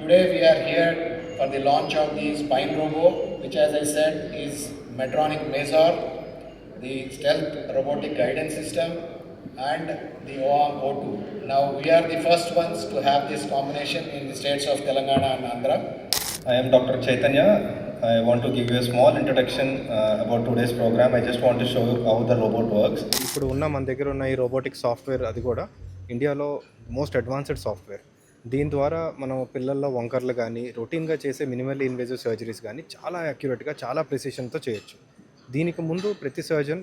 Today we are here for the launch of the Spine Robo, which as I said is Medtronic Mazor, the stealth robotic guidance system and the OAM O2. Now we are the first ones to have this combination in the states of Telangana and Andhra. I am Dr. Chaitanya. I want to give you a small introduction about today's program. I just want to show you how the robot works. ఇప్పుడు మన దగ్గర ఉన్న ఈ robotic software అది కూడా ఇండియాలో most advanced software. దీని ద్వారా మనం పిల్లల్లో వంకర్లు కానీ రొటీన్గా చేసే మినిమల్ ఇన్వేజివ్ సర్జరీస్ కానీ చాలా యాక్యురేట్గా చాలా ప్రెసిషన్తో చేయొచ్చు. దీనికి ముందు ప్రతి సర్జన్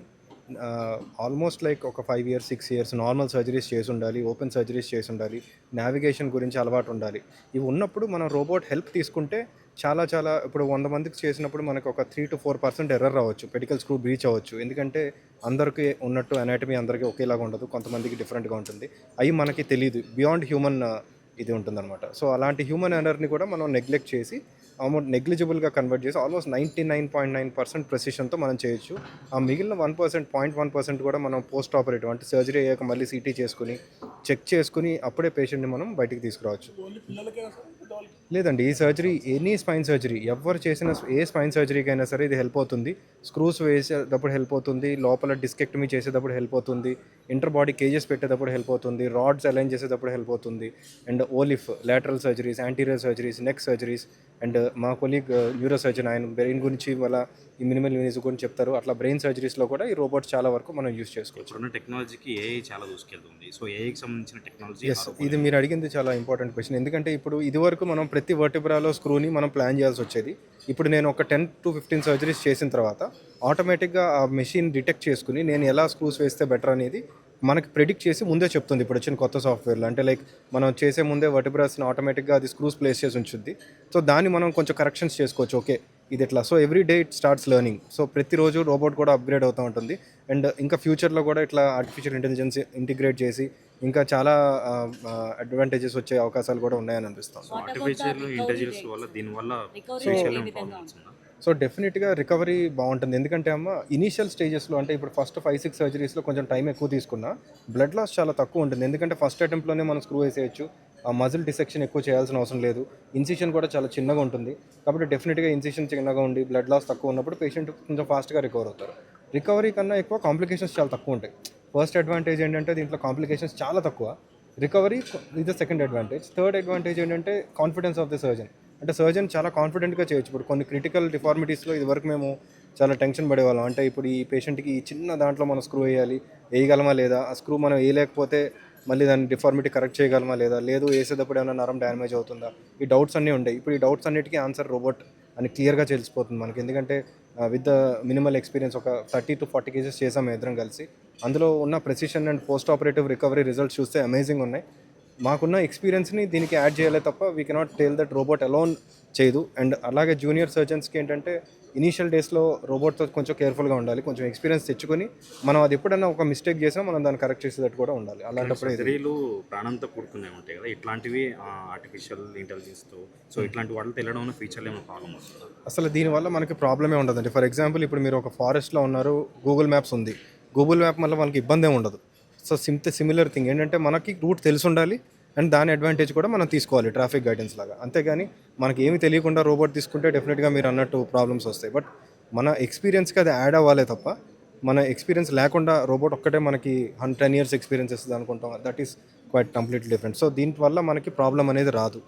ఆల్మోస్ట్ లైక్ ఒక 5 years 6 years నార్మల్ సర్జరీస్ చేసి ఉండాలి, ఓపెన్ సర్జరీస్ చేసి ఉండాలి, నావిగేషన్ గురించి అలవాటు ఉండాలి. ఇవి ఉన్నప్పుడు మనం రోబోట్ హెల్ప్ తీసుకుంటే చాలా ఇప్పుడు 100 మందికి చేసినప్పుడు మనకు ఒక 3-4% ఎర్రర్ రావచ్చు, పెడికల్ స్క్రూ బ్రీచ్ అవ్వచ్చు. ఎందుకంటే అందరికీ ఉన్నట్టు అనాటమీ అందరికీ ఒకేలాగా ఉండదు, కొంతమందికి డిఫరెంట్గా ఉంటుంది. అవి మనకి తెలియదు, బియాండ్ హ్యూమన్ ఇది ఉంటుందన్నమాట. సో అలాంటి హ్యూమన్ ఎర్రర్ని కూడా మనం నెగ్లెక్ట్ చేసి ఆల్మోస్ట్ నెగ్లిజిబుల్గా కన్వర్ట్ చేసి ఆల్మోస్ట్ 99.9% ప్రెసిషన్తో మనం చేయొచ్చు. ఆ మిగిలిన 1%, 0.1% కూడా మనం పోస్ట్ ఆపరేటివ్ అంటే సర్జరీ అయ్యాక మళ్ళీ సిటీ చేసుకుని చెక్ చేసుకుని అప్పుడే పేషెంట్ని మనం బయటికి తీసుకురావచ్చు. లేదండి, ఈ సర్జరీ ఎనీ స్పైన్ సర్జరీ ఎవరు చేసిన ఏ స్పైన్ సర్జరీకి అయినా సరే ఇది హెల్ప్ అవుతుంది. స్క్రూస్ వేసేటప్పుడు హెల్ప్ అవుతుంది, లోపల డిస్కెక్టమీ చేసేటప్పుడు హెల్ప్ అవుతుంది, ఇంటర్ బాడీ కేజెస్ పెట్టేటప్పుడు హెల్ప్ అవుతుంది, రాడ్స్ అలైన్ చేసేటప్పుడు హెల్ప్ అవుతుంది, and OLIF lateral surgeries, anterior surgeries, neck surgeries, and మా కొలీగ్ న్యూరో సర్జన్ ఆయన బ్రెయిన్ గురించి వాళ్ళ ఈ మినిమల్ యూనిస్ గురించి చెప్తారు. అట్లా బ్రెయిన్ సర్జరీస్లో కూడా ఈ రోబోట్ చాలా వరకు మనం యూజ్ చేసుకోవచ్చు. ఉన్న టెక్నాలజీకి ఏఐ చాలా దూసుకెళ్తుంది. సో ఏఐకి సంబంధించిన టెక్నాలజీ. ఎస్, ఇది మీరు అడిగింది చాలా ఇంపార్టెంట్ క్వశ్చన్. ఎందుకంటే ఇప్పుడు ఇదివరకు మనం ప్రతి వర్టిబ్రాలో స్క్రూని మనం ప్లాన్ చేయాల్సి వచ్చేది. ఇప్పుడు నేను ఒక 10-15 సర్జరీస్ చేసిన తర్వాత ఆటోమేటిక్గా ఆ మెషిన్ డిటెక్ట్ చేసుకుని నేను ఎలా స్క్రూస్ వేస్తే బెటర్ అనేది మనకి ప్రెడిక్ట్ చేసి ముందే చెప్తుంది ఇప్పుడు వచ్చిన కొత్త సాఫ్ట్వేర్లో. అంటే లైక్ మనం చేసే ముందే వర్టిబ్రాస్ని ఆటోమేటిక్గా అది స్క్రూస్ ప్లేస్ చేసి ఉంచుద్ది. సో దాన్ని మనం కొంచెం కరెక్షన్స్ చేసుకోవచ్చు. ఓకే ఇది ఎట్లా, so every day it starts learning. So ప్రతిరోజు రోబోట్ కూడా అప్గ్రేడ్ అవుతూ ఉంటుంది. అండ్ ఇంకా ఫ్యూచర్లో కూడా ఇట్లా ఆర్టిఫిషియల్ ఇంటెలిజెన్స్ ఇంటిగ్రేట్ చేసి ఇంకా చాలా అడ్వాంటేజెస్ వచ్చే అవకాశాలు కూడా ఉన్నాయని అనిపిస్తుంది. ఆర్టిఫిషియల్ ఇంటెలిజెన్స్ వల్ల దీనివల్ల సో డెఫినెట్గా రికవరీ బాగుంటుంది. ఎందుకంటే అమ్మ ఇనీషియల్ స్టేజెస్లో అంటే ఇప్పుడు ఫస్ట్ 5-6 సర్జరీస్లో కొంచెం టైం ఎక్కువ తీసుకున్నా బ్లడ్ లాస్ చాలా తక్కువ ఉంటుంది. ఎందుకంటే ఫస్ట్ అటెంప్ట్లోనే మనం స్క్రూ వేసేయచ్చు, ఆ మజిల్ డిసెక్షన్ ఎక్కువ చేయాల్సిన అవసరం లేదు, ఇన్సిషన్ కూడా చాలా చిన్నగా ఉంటుంది. కాబట్టి డెఫినెట్గా ఇన్సిషన్ చిన్నగా ఉండి బ్లడ్ లాస్ తక్కువ ఉన్నప్పుడు పేషెంట్ కొంచెం ఫాస్ట్గా రికవర్ అవుతారు. రికవరీ కన్నా ఎక్కువ కాంప్లికేషన్స్ చాలా తక్కువ ఉంటాయి. ఫస్ట్ అడ్వాంటేజ్ ఏంటంటే దీంట్లో కాంప్లికేషన్స్ చాలా తక్కువ, రికవరీ ఇది the second advantage. Third advantage ఏంటంటే కాన్ఫిడెన్స్ ఆఫ్ ద సర్జన్. అంటే సర్జన్ చాలా కాన్ఫిడెంట్గా చేయొచ్చు. ఇప్పుడు కొన్ని క్రిటికల్ డిఫార్మిటీస్లో ఇదివరకు మేము చాలా టెన్షన్ పడేవాళ్ళం. అంటే ఇప్పుడు ఈ పేషెంట్కి ఈ చిన్న దాంట్లో మనం స్క్రూ వేయగలమా లేదా, ఆ స్క్రూ మనం వేయలేకపోతే మళ్ళీ దాన్ని డిఫార్మిటీ కరెక్ట్ చేయగలమా లేదా, లేదు వేసేటప్పుడు ఏమైనా నరం డ్యామేజ్ అవుతుందా, ఈ డౌట్స్ అన్నీ ఉంటాయి. ఇప్పుడు ఈ డౌట్స్ అన్నిటికీ ఆన్సర్ రోబోట్ అని క్లియర్గా తెలిసిపోతుంది మనకి. ఎందుకంటే విత్ ద మినిమల్ ఎక్స్పీరియన్స్ ఒక 30-40 కేసెస్ చేసాము ఇద్దరం కలిసి. అందులో ఉన్న precision and post operative recovery results చూస్తే అమేజింగ్ ఉన్నాయి. మాకున్న ఎక్స్పీరియన్స్ని దీనికి యాడ్ చేయాలి తప్ప we cannot tell that robot alone చేయదు. అండ్ అలాగే జూనియర్ సర్జన్స్కి ఏంటంటే ఇనీషియల్ డేస్లో రోబోట్తో కొంచెం కేర్ఫుల్గా ఉండాలి, కొంచెం ఎక్స్పీరియన్స్ తెచ్చుకొని మనం అది ఎప్పుడైనా ఒక మిస్టేక్ చేసినా మనం దాన్ని కరెక్ట్ చేసేటట్టు కూడా ఉండాలి. అలాంటప్పుడు సర్జరీలు ప్రాణంతో కూడుకునే ఉంటాయి కదా, ఇట్లాంటివి ఆర్టిఫిషియల్ ఇంటెలిజెన్స్తో సో ఇట్లాంటి వాటితో వెళ్ళడం వల్ల ఫ్యూచర్లో ఏమైనా ప్రాబ్లమ్ వస్తుంది? అసలు దీనివల్ల మనకి ప్రాబ్లమే ఉండదండి. ఫర్ ఎగ్జాంపుల్ ఇప్పుడు మీరు ఒక ఫారెస్ట్లో ఉన్నారు, గూగుల్ మ్యాప్స్ ఉంది, గూగుల్ మ్యాప్ వల్ల మనకి ఇబ్బంది ఏమి ఉండదు. సో సిమిలర్ థింగ్ ఏంటంటే మనకి రూట్ తెలిసి ఉండాలి అండ్ దాని అడ్వాంటేజ్ కూడా మనం తీసుకోవాలి ట్రాఫిక్ గైడెన్స్ లాగా. అంతేగాని మనకి ఏమి తెలియకుండా రోబోట్ తీసుకుంటే డెఫినెట్గా మీరు అన్నట్టు ప్రాబ్లమ్స్ వస్తాయి. బట్ మన ఎక్స్పీరియన్స్కి అది యాడ్ అవ్వాలే తప్ప మన ఎక్స్పీరియన్స్ లేకుండా రోబోట్ ఒక్కటే మనకి 10 years ఎక్స్పీరియన్స్ ఇస్తుంది అనుకుంటాం, that is quite completely different. So దీనివల్ల మనకి ప్రాబ్లం అనేది రాదు.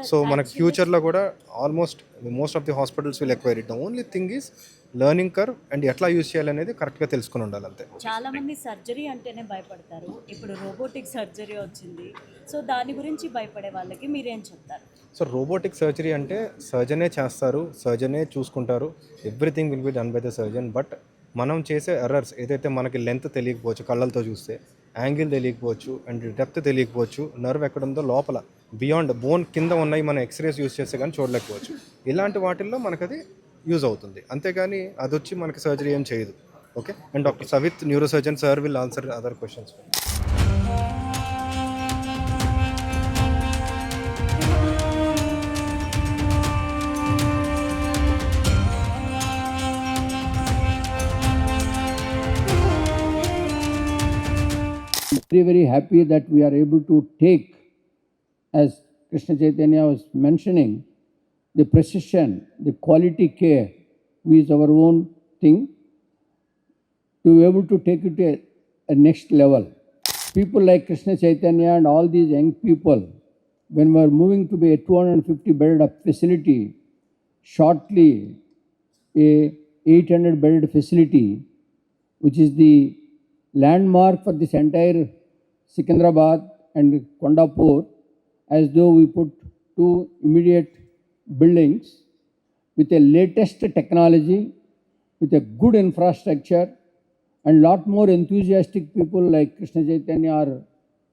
సో మనకి ఫ్యూచర్లో కూడా almost most of the hospitals will acquire it. The only thing is learning curve and ఎట్లా యూజ్ చేయాలనేది కరెక్ట్గా తెలుసుకుని ఉండాలి అంతే. చాలా మంది సర్జరీ అంటేనే భయపడతారు, ఇప్పుడు రోబోటిక్ సర్జరీ వచ్చింది, సో దాని గురించి భయపడే వాళ్ళకి మీరేం చెప్తారు? సో రోబోటిక్ సర్జరీ అంటే సర్జనే చేస్తారు, సర్జనే చూసుకుంటారు, everything will be done by the surgeon. But మనం చేసే ఎర్రర్స్ ఏదైతే మనకి లెంత్ తెలియకపోవచ్చు, కళ్ళతో చూస్తే యాంగిల్ తెలియకపోవచ్చు, అండ్ డెప్త్ తెలియకపోవచ్చు, నర్వ్ ఎక్కడ ఉందో లోపల బియాండ్ బోన్ కింద ఉన్నాయి మనం ఎక్స్రేస్ యూస్ చేస్తే కానీ చూడలేకపోవచ్చు. ఇలాంటి వాటిల్లో మనకు అది యూజ్ అవుతుంది, అంతేగాని అది వచ్చి మనకి సర్జరీ ఏం చేయదు. Okay, and doctor Savith neurosurgeon sir will answer other questions. Very happy that we are able to take as Krishna Chaitanya was mentioning, the precision, the quality care, is our own thing, to be able to take it to a next level. People like Krishna Chaitanya and all these young people, when we are moving to be a 250 bedded facility, shortly a 800 bedded facility, which is the landmark for this entire Secunderabad and Kondapur, as though we put two immediate buildings with a latest technology, with a good infrastructure, and lot more enthusiastic people like Krishna Chaitanya are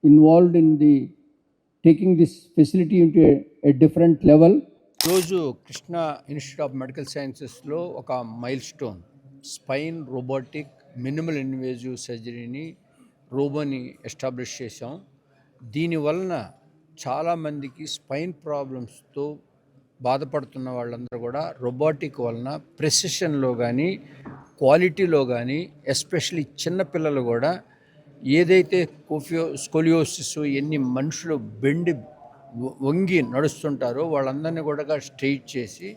involved in the taking this facility into a different level. రోజు Krishna institute of medical సైన్సెస్లో ఒక milestone, spine robotic minimal invasive సర్జరీని రోబోని establish చేశాం. దీనివలన చాలామందికి spine ప్రాబ్లమ్స్తో బాధపడుతున్న వాళ్ళందరూ కూడా రోబోటిక్ వలన ప్రెసిషన్లో కానీ క్వాలిటీలో కానీ, ఎస్పెషలీ చిన్నపిల్లలు కూడా ఏదైతే స్కోలియోసిస్ ఎన్ని మనుషులు బెండి వంగి నడుస్తుంటారో వాళ్ళందరినీ కూడా స్ట్రెయిట్ చేసి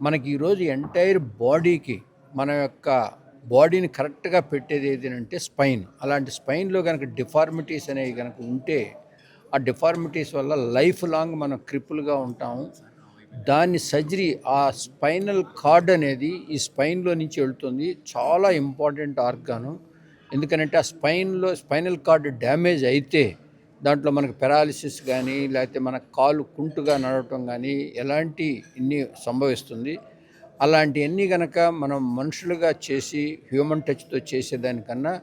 మనకి ఈరోజు ఎంటైర్ బాడీకి మన యొక్క బాడీని కరెక్ట్గా పెట్టేది ఏదంటే స్పైన్. అలాంటి స్పైన్లో కనుక డిఫార్మిటీస్ అనేవి కనుక ఉంటే ఆ డిఫార్మిటీస్ వల్ల లైఫ్ లాంగ్ మనం క్రిపుల్గా ఉంటాము. దాన్ని సర్జరీ, ఆ స్పైనల్ కార్డ్ అనేది ఈ స్పైన్లో నుంచి వెళ్తుంది. చాలా ఇంపార్టెంట్ ఆర్గాను. ఎందుకంటే ఆ స్పైనల్ కార్డ్ డ్యామేజ్ అయితే దాంట్లో మనకు పెరాలిసిస్ కానీ, లేకపోతే మన కాలు కుంటుగా నడవటం కానీ ఎలాంటి ఇన్ని సంభవిస్తుంది. అలాంటివన్నీ కనుక మనం మనుషులుగా చేసి హ్యూమన్ టచ్తో చేసేదానికన్నా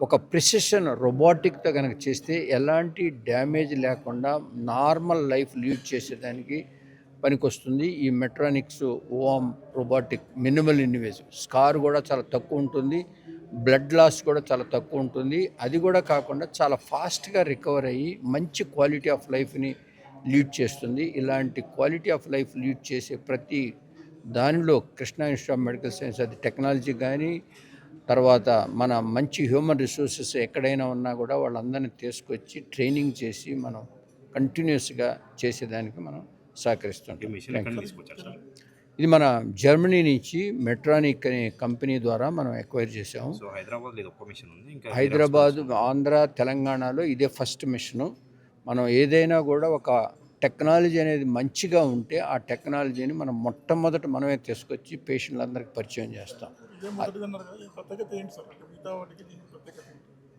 ఒక ప్రిసిషన్ రోబోటిక్తో కనుక చేస్తే ఎలాంటి డ్యామేజ్ లేకుండా నార్మల్ లైఫ్ లీడ్ చేసేదానికి పనికొస్తుంది. ఈ Medtronics O-arm robotic minimal invasive scar కూడా చాలా తక్కువ ఉంటుంది, బ్లడ్ లాస్ కూడా చాలా తక్కువ ఉంటుంది. అది కూడా కాకుండా చాలా ఫాస్ట్గా రికవర్ అయ్యి మంచి క్వాలిటీ ఆఫ్ లైఫ్ని లీడ్ చేస్తుంది. ఇలాంటి క్వాలిటీ ఆఫ్ లైఫ్ లీడ్ చేసే ప్రతి దానిలో Krishna institute of medical science, అది టెక్నాలజీ కానీ, తర్వాత మన మంచి హ్యూమన్ రిసోర్సెస్ ఎక్కడైనా ఉన్నా కూడా వాళ్ళందరినీ తీసుకొచ్చి ట్రైనింగ్ చేసి మనం కంటిన్యూస్గా చేసేదానికి మనం సహకరిస్తుంటాం. ఇది మన జర్మనీ నుంచి మెట్రానిక్ అనే కంపెనీ ద్వారా మనం ఎక్వైర్ చేసాము. హైదరాబాద్, ఆంధ్ర, తెలంగాణలో ఇదే ఫస్ట్ మిషను. మనం ఏదైనా కూడా ఒక టెక్నాలజీ అనేది మంచిగా ఉంటే ఆ టెక్నాలజీని మనం మొట్టమొదట మనమే తీసుకొచ్చి పేషెంట్లందరికీ పరిచయం చేస్తాం.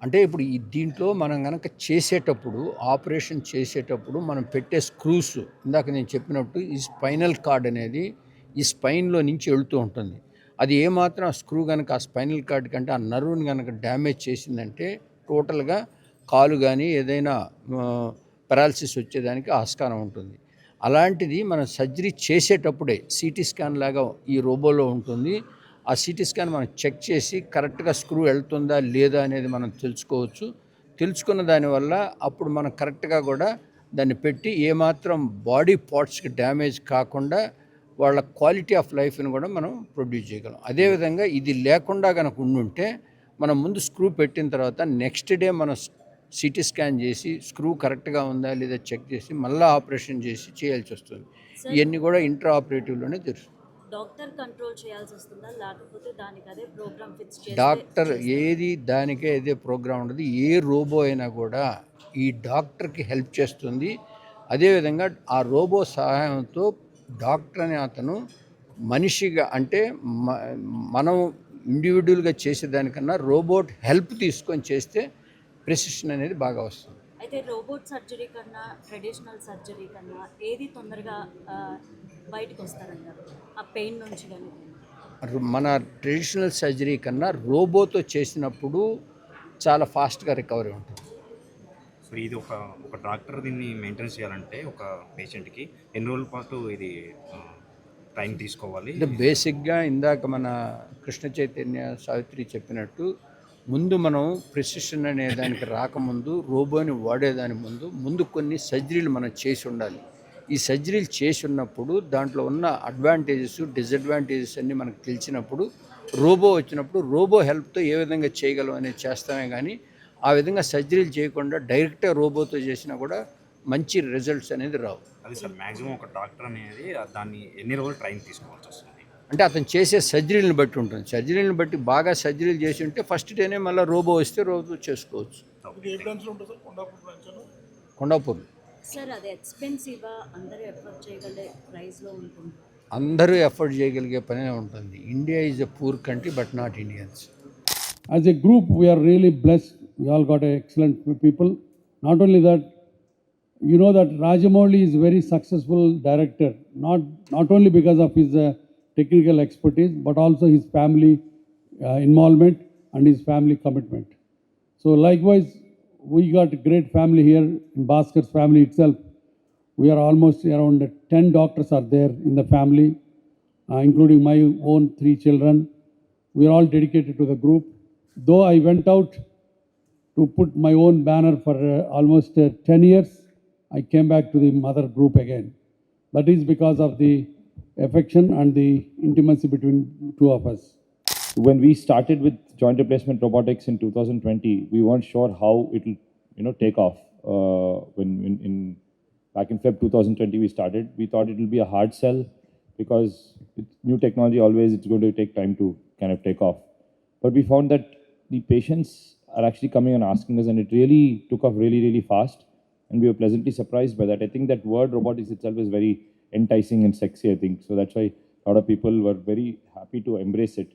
అంటే ఇప్పుడు ఈ దీంట్లో మనం కనుక చేసేటప్పుడు, ఆపరేషన్ చేసేటప్పుడు మనం పెట్టే స్క్రూస్, ఇందాక నేను చెప్పినట్టు ఈ స్పైనల్ కార్డ్ అనేది ఈ స్పైన్లో నుంచి వెళుతూ ఉంటుంది. అది ఏమాత్రం ఆ స్క్రూ కనుక ఆ స్పైనల్ కార్డ్ కంటే ఆ నర్వ్ని కనుక డ్యామేజ్ చేసిందంటే టోటల్గా కాలు కానీ ఏదైనా పెరాలసిస్ వచ్చేదానికి ఆస్కారం ఉంటుంది. అలాంటిది మనం సర్జరీ చేసేటప్పుడే సిటీ స్కాన్ లాగా ఈ రోబోలో ఉంటుంది. ఆ సిటీ స్కాన్ మనం చెక్ చేసి కరెక్ట్గా స్క్రూ వెళ్తుందా లేదా అనేది మనం తెలుసుకోవచ్చు. తెలుసుకున్న దానివల్ల అప్పుడు మనం కరెక్ట్గా కూడా దాన్ని పెట్టి ఏమాత్రం బాడీ పార్ట్స్కి డ్యామేజ్ కాకుండా వాళ్ళ క్వాలిటీ ఆఫ్ లైఫ్ని కూడా మనం ప్రొడ్యూస్ చేయగలం. అదేవిధంగా ఇది లేకుండా కనుక ఉండుంటే మనం ముందు స్క్రూ పెట్టిన తర్వాత నెక్స్ట్ డే మనం సిటీ స్కాన్ చేసి స్క్రూ కరెక్ట్గా ఉందా లేదా చెక్ చేసి మళ్ళీ ఆపరేషన్ చేసి చేయాల్సి వస్తుంది. ఇవన్నీ కూడా ఇంట్రా ఆపరేటివ్లోనే తెలుస్తుంది. డాక్టర్ కంట్రోల్ చేయాల్సి వస్తుందా, లేకపోతే దానికి అదే ప్రోగ్రామ్ ఫిక్స్ చేస్తే? డాక్టర్ ఏది దానికే అదే ప్రోగ్రామ్ ఉండదు. ఏ రోబో అయినా కూడా ఈ డాక్టర్కి హెల్ప్ చేస్తుంది. అదేవిధంగా ఆ రోబో సహాయంతో డాక్టర్ అనే అతను మనిషిగా, అంటే మనం ఇండివిజువల్గా చేసేదానికన్నా రోబోట్ హెల్ప్ తీసుకొని చేస్తే ప్రెసిషన్ అనేది బాగా వస్తుంది. అయితే రోబోట్ సర్జరీ కన్నా ట్రెడిషనల్ సర్జరీ కన్నా ఏది తొందరగా బయటకు వస్తారంటారు ఆ పెయిన్ నుంచి? కానీ మన ట్రెడిషనల్ సర్జరీ కన్నా రోబోతో చేసినప్పుడు చాలా ఫాస్ట్గా రికవరీ ఉంటుంది. సో ఇది ఒక డాక్టర్ దీన్ని మెయింటైన్ చేయాలంటే ఒక పేషెంట్కి ఎన్ని రోజుల పాటు ఇది టైం తీసుకోవాలి? బేసిక్గా ఇందాక మన కృష్ణ చైతన్య సావిత్రి చెప్పినట్టు ముందు మనం ప్రిసిషన్ అనే దానికి రాకముందు, రోబోని వాడేదాని ముందు కొన్ని సర్జరీలు మనం చేసి ఉండాలి. ఈ సర్జరీలు చేసి ఉన్నప్పుడు దాంట్లో ఉన్న అడ్వాంటేజెస్, డిసడ్వాంటేజెస్ అన్నీ మనకు తెలిసినప్పుడు రోబో వచ్చినప్పుడు రోబో హెల్ప్తో ఏ విధంగా చేయగలం అనేది చేస్తామే. కానీ ఆ విధంగా సర్జరీలు చేయకుండా డైరెక్ట్గా రోబోతో చేసినా కూడా మంచి రిజల్ట్స్ అనేది రావు. అది సార్ మ్యాక్సిమం ఒక డాక్టర్ అనేది దాన్ని ఎన్ని రోజులు ట్రైన్ తీసుకోవాల్సి వస్తుంది? అంటే అతను చేసే సర్జరీలను బట్టి ఉంటుంది. సర్జరీలను బట్టి బాగా సర్జరీలు చేసి ఉంటే ఫస్ట్ డేనే మళ్ళీ రోబో వస్తే రోబో చేసుకోవచ్చు. కొండాపూర్ సార్ అది ఎక్స్పెన్సివా, అందరూ ఎఫర్ట్ చేయగలే ప్రైస్లో ఉంటుంది? అందరూ ఎఫర్ట్ చేయగలిగే పనే ఉంటుంది. India is a poor country but not Indians. As a group, we are really blessed. We all got excellent people. Not only that, you know that Rajamouli is a very successful director, not only because of his technical expertise, but also his family involvement and his family commitment. So likewise, we got a great family here in Bhaskar's family itself. We are almost around 10 doctors are there in the family, including my own 3 children. We are all dedicated to the group. Though I went out to put my own banner for almost 10 years, I came back to the mother group again. That is because of the affection and the intimacy between two of us. When we started with joint replacement robotics in 2020, we weren't sure how it will, take off. Back in Feb 2020 we started. We thought it will be a hard sell because with new technology always it's going to take time to kind of take off. But we found that the patients are actually coming and asking us, and it really took off really, really fast. And we were pleasantly surprised by that. I think that word robotics itself is very enticing and sexy, I think. So that's why a lot of people were very happy to embrace it.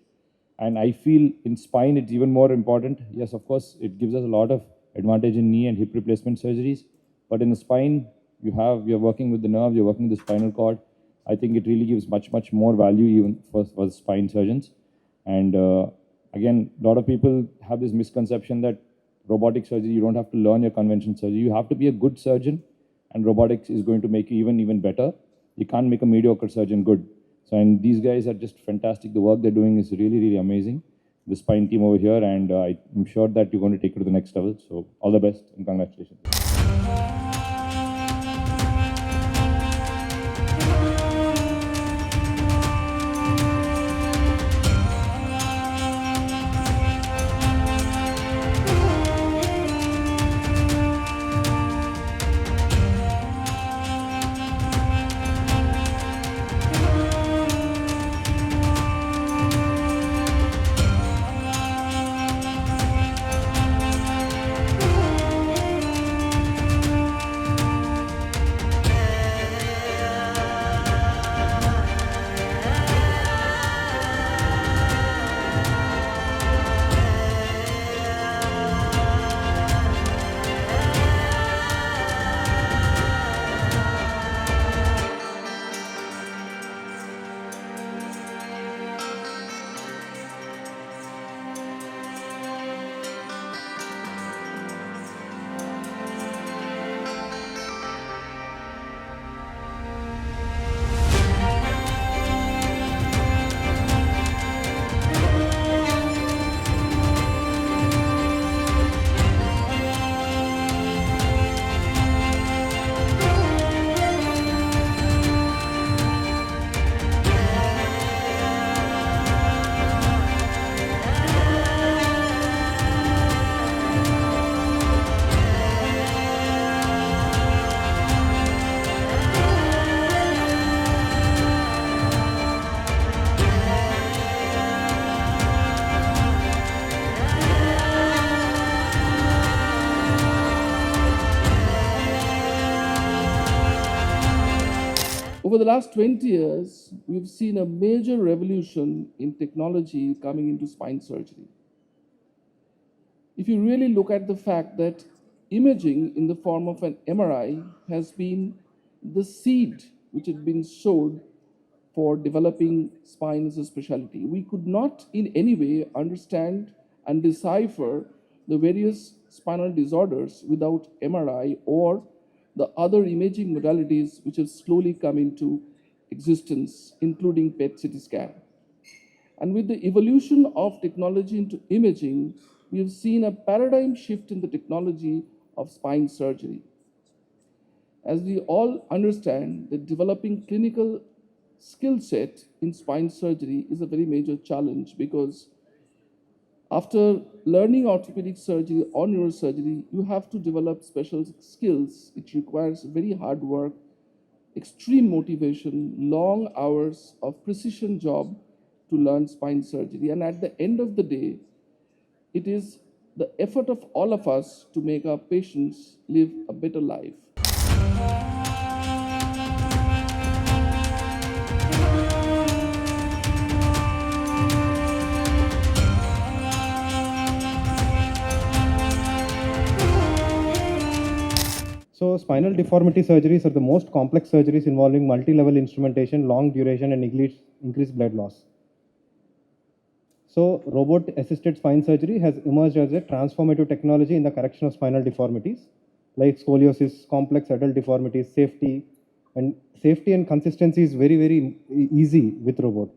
And I feel in spine it's even more important. Yes, of course, it gives us a lot of advantage in knee and hip replacement surgeries. But in the spine, you're working with the nerve, you're working with the spinal cord. I think it really gives much, much more value even for spine surgeons. And again, a lot of people have this misconception that robotic surgery, you don't have to learn your conventional surgery. You have to be a good surgeon, and robotics is going to make you even better. You can't make a mediocre surgeon good. So, and these guys are just fantastic. The work they're doing is really, really amazing. The spine team over here, and I'm sure that you're going to take it to the next level. So, all the best and congratulations. Over the last 20 years, we've seen a major revolution in technology coming into spine surgery. If you really look at the fact that imaging in the form of an MRI has been the seed which had been sowed for developing spine as a specialty, we could not in any way understand and decipher the various spinal disorders without MRI or the other imaging modalities which have slowly come into existence, including PET-CT scan. And with the evolution of technology into imaging, we have seen a paradigm shift in the technology of spine surgery. As we all understand that developing clinical skill set in spine surgery is a very major challenge, because after learning orthopedic surgery or neurosurgery, you have to develop special skills. It requires very hard work, extreme motivation, long hours of precision job to learn spine surgery. And at the end of the day, it is the effort of all of us to make our patients live a better life. So, spinal deformity surgeries are the most complex surgeries involving multi-level instrumentation, long duration, and increased blood loss. So, robot-assisted spine surgery has emerged as a transformative technology in the correction of spinal deformities like scoliosis, complex adult deformities, safety and consistency is very, very easy with robot.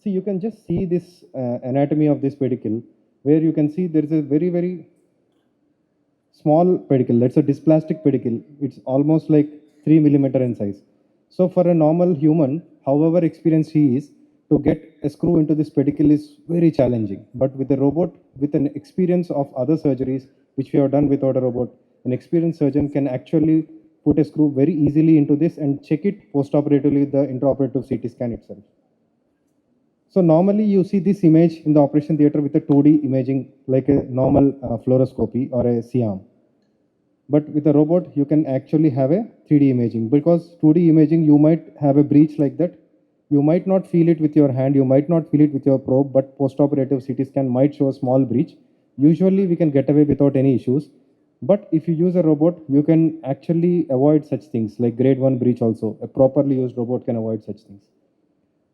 See, you can just see this anatomy of this pedicle, where you can see there is a very, very small pedicle. That's a dysplastic pedicle. It's almost like 3 millimeter in size. So for a normal human, however experienced he is, to get a screw into this pedicle is very challenging. But with a robot, with an experience of other surgeries, which we have done without a robot, an experienced surgeon can actually put a screw very easily into this and check it post-operatively with the intraoperative CT scan itself. So normally you see this image in the operation theater with a 2D imaging like a normal fluoroscopy or a C-arm. But with a robot, you can actually have a 3D imaging, because 2D imaging, you might have a breach like that. You might not feel it with your hand, you might not feel it with your probe, but post-operative CT scan might show a small breach. Usually we can get away without any issues. But if you use a robot, you can actually avoid such things like grade 1 breach also. A properly used robot can avoid such things.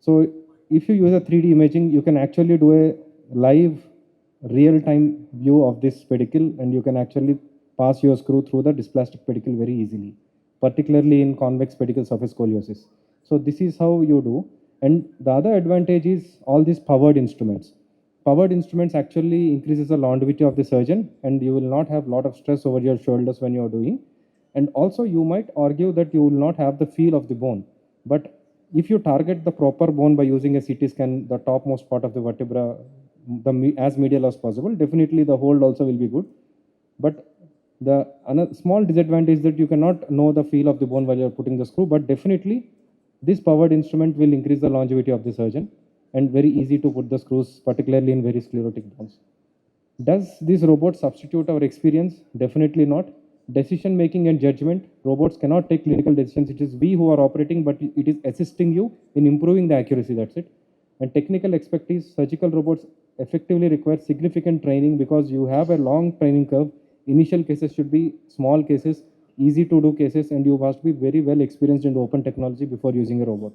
So if you use a 3D imaging, you can actually do a live real-time view of this pedicle, and you can actually pass your screw through the dysplastic pedicle very easily, particularly in convex pedicles of a scoliosis. So this is how you do. And the other advantage is all these powered instruments. Powered instruments actually increases the longevity of the surgeon, and you will not have a lot of stress over your shoulders when you are doing. And also you might argue that you will not have the feel of the bone. But if you target the proper bone by using a CT scan, the topmost part of the vertebra, as medial as possible, definitely the hold also will be good. But the small disadvantage is that you cannot know the feel of the bone while you are putting the screw, but definitely this powered instrument will increase the longevity of the surgeon, and very easy to put the screws, particularly in very sclerotic bones. Does this robot substitute our experience? Definitely not. Decision making and judgment, robots cannot take clinical decisions. It is we who are operating, but it is assisting you in improving the accuracy, that's it. And technical expertise, surgical robots effectively require significant training because you have a long training curve. Initial cases should be small cases, easy to do cases, and you must be very well experienced in open technology before using a robot.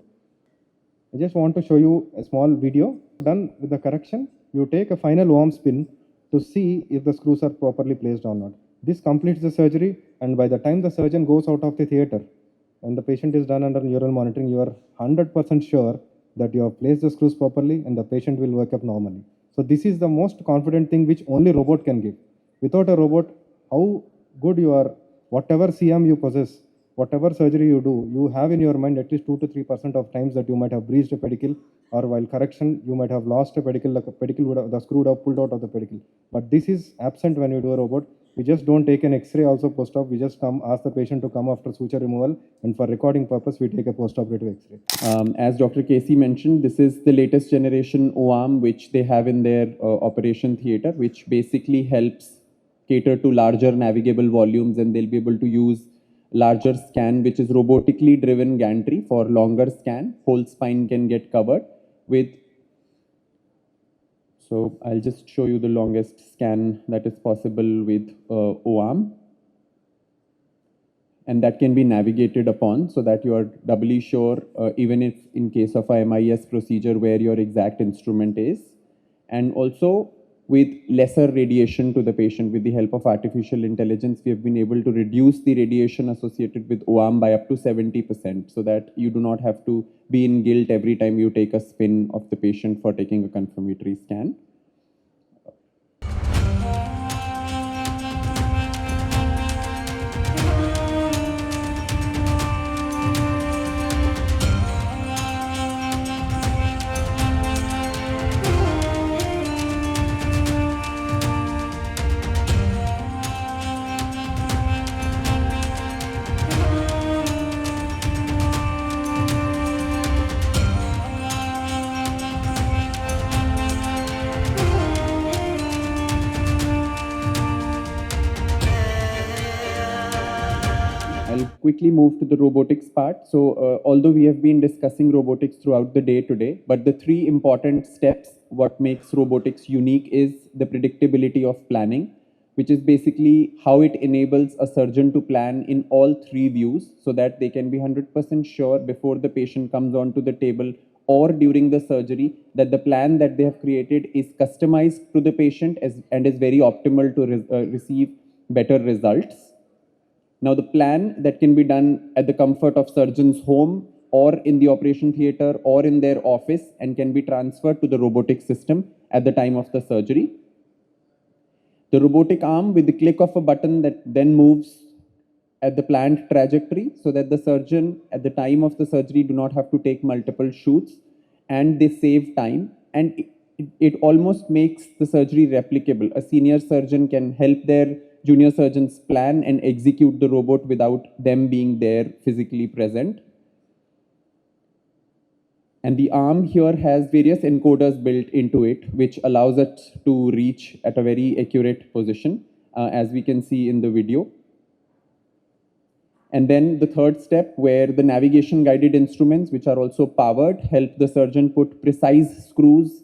I just want to show you a small video done with the correction. You take a final worm spin to see if the screws are properly placed or not. This completes the surgery, and by the time the surgeon goes out of the theater and the patient is done under neural monitoring, you are 100% sure that you have placed the screws properly and the patient will wake up normally. So this is the most confident thing which only robot can give. Without a robot, how good you are, whatever CM you possess, whatever surgery you do, you have in your mind at least 2 to 3% of times that you might have breached a pedicle, or while correction, you might have lost a pedicle, the screw would have pulled out of the pedicle. But this is absent when you do a robot. We just don't take an X-ray also post-op. We just ask the patient to come after suture removal, and for recording purpose, we take a post-operative X-ray. As Dr. Casey mentioned, this is the latest generation OARM which they have in their operation theater, which basically helps cater to larger navigable volumes, and they'll be able to use larger scan, which is robotically driven gantry for longer scan. Whole spine can get covered with. So I'll just show you the longest scan that is possible with OARM. And that can be navigated upon so that you are doubly sure, even if in case of a MIS procedure, where your exact instrument is. And also with lesser radiation to the patient. With the help of artificial intelligence, we have been able to reduce the radiation associated with OARM by up to 70%, so that you do not have to be in guilt every time you take a spin of the patient for taking a confirmatory scan. quickly move to the robotics part. So, although we have been discussing robotics throughout the day today, but the three important steps what makes robotics unique is the predictability of planning, which is basically how it enables a surgeon to plan in all three views so that they can be 100% sure before the patient comes onto the table or during the surgery that the plan that they have created is customized to the patient and is very optimal to receive better results. Now, the plan that can be done at the comfort of surgeon's home or in the operation theater or in their office and can be transferred to the robotic system at the time of the surgery. The robotic arm with the click of a button that then moves at the planned trajectory so that the surgeon at the time of the surgery do not have to take multiple shoots and they save time, and it almost makes the surgery replicable. A senior surgeon can help their junior surgeons plan and execute the robot without them being there physically present. And the arm here has various encoders built into it, which allows it to reach at a very accurate position, as we can see in the video. And then the third step, where the navigation guided instruments, which are also powered, help the surgeon put precise screws,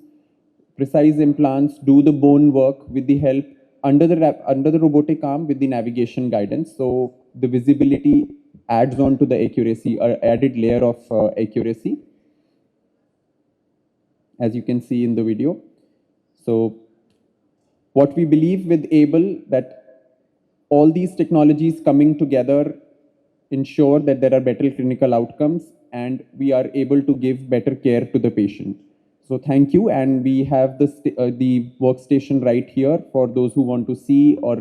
precise implants, do the bone work with the help under the robotic arm with the navigation guidance. So the visibility adds on to the accuracy, or added layer of accuracy, as you can see in the video. So what we believe with ABLE, that all these technologies coming together ensure that there are better clinical outcomes and we are able to give better care to the patient. So thank you, and we have the workstation right here for those who want to see or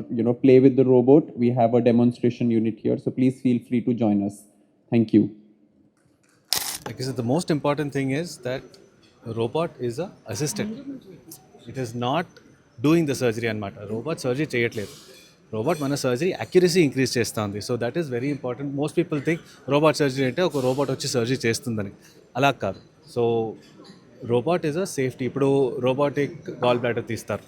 play with the robot. We have a demonstration unit here, so please feel free to join us. Thank you. Because the most important thing is that robot is a assistant. It is not doing the surgery అనమాట. Robot surgery చేయట్లేదు. Robot మన surgery accuracy increase చేస్తుంది. So that is very important. Most people think robot surgery అంటే ఒక robot వచ్చి surgery చేస్తుందని. అలా కాదు. So robot is a safety. ఇప్పుడు రోబోటిక్ గాల్ బ్లాడర్ తీస్తారు,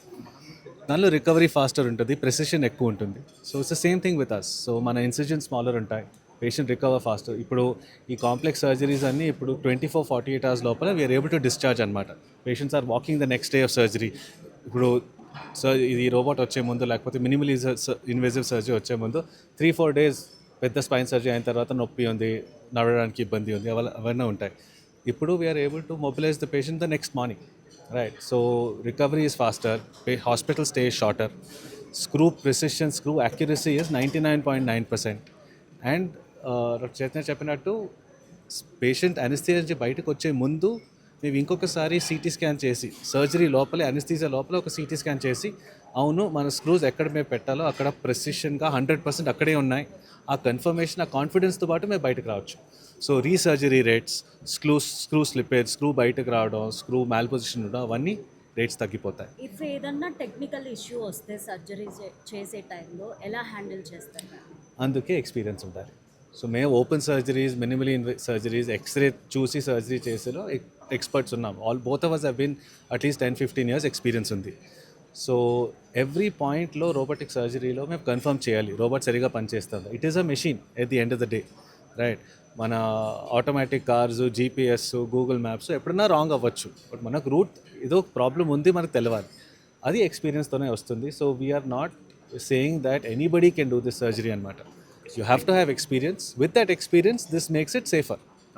దానిలో రికవరీ ఫాస్టర్ ఉంటుంది, ప్రెసిషన్ ఎక్కువ ఉంటుంది. So it's the same thing with us. So మన ఇన్సిజన్ స్మాలర్ ఉంటాయి, పేషెంట్ రికవర్ ఫాస్టర్. ఇప్పుడు ఈ కాంప్లెక్స్ సర్జరీస్ అన్నీ ఇప్పుడు 24-48 hours లోపల వీఆర్ ఏబుల్ టు డిశ్చార్జ్ అనమాట. Patients are walking the next day of surgery. ఇప్పుడు ఇది రోబోట్ వచ్చే ముందు, లేకపోతే మినిమల్ ఇన్వేజివ్ సర్జరీ వచ్చే ముందు 3-4 days పెద్ద స్పైన్ సర్జరీ అయిన తర్వాత నొప్పి ఉంది, నడవడానికి ఇబ్బంది ఉంది, అవన్నీ ఉంటాయి. ఇప్పుడు we are able to mobilize the patient the next morning, right? So recovery is faster, hospital stay is shorter, screw precision, screw accuracy is 99.9%. And Chaitanya చెప్పినట్టు పేషెంట్ అనస్థీసియా నుంచి బయటకు వచ్చే ముందు మేము ఇంకొకసారి సిటీ స్కాన్ చేసి, సర్జరీ లోపలే అనస్థీసియా లోపల ఒక సిటీ స్కాన్ చేసి, అవును మన స్క్రూస్ ఎక్కడ మేము పెట్టాలో అక్కడ ప్రెసిషన్గా 100% అక్కడే ఉన్నాయి, ఆ కన్ఫర్మేషన్, ఆ కాన్ఫిడెన్స్తో పాటు మేము బయటకు రావచ్చు. So resurgery rates, screw slippage, screw బయటకు రావడం, స్క్రూ మ్యాల్ పొజిషన్ ఉండడం, అవన్నీ రేట్స్ తగ్గిపోతాయి. ఇఫ్ ఏదన్నా టెక్నికల్ ఇష్యూ వస్తే సర్జరీ చేసే టైంలో ఎలా హ్యాండిల్ చేస్తారు? అందుకే ఎక్స్పీరియన్స్ ఉండాలి. సో మేము open surgeries, minimally surgeries, x-ray చూసి సర్జరీ చేసేలో ఎక్స్పర్ట్స్ ఉన్నాం. Both of us have been at least 10-15 years experience ఉంది. సో ఎవ్రీ పాయింట్లో రోబోటిక్ సర్జరీలో మేము కన్ఫర్మ్ చేయాలి రోబోట్ సరిగా పనిచేస్తుంది. It is a machine at the end of the day, right? మన automatic cars, GPS, Google maps ఎప్పుడన్నా రాంగ్ అవ్వచ్చు, బట్ మనకు రూట్ ఏదో ప్రాబ్లం ఉంది మనకు తెలియాలి. అది ఎక్స్పీరియన్స్తోనే వస్తుంది. So we're not saying that anybody can do this surgery అనమాట. You have to have experience. With that experience, this makes it safer.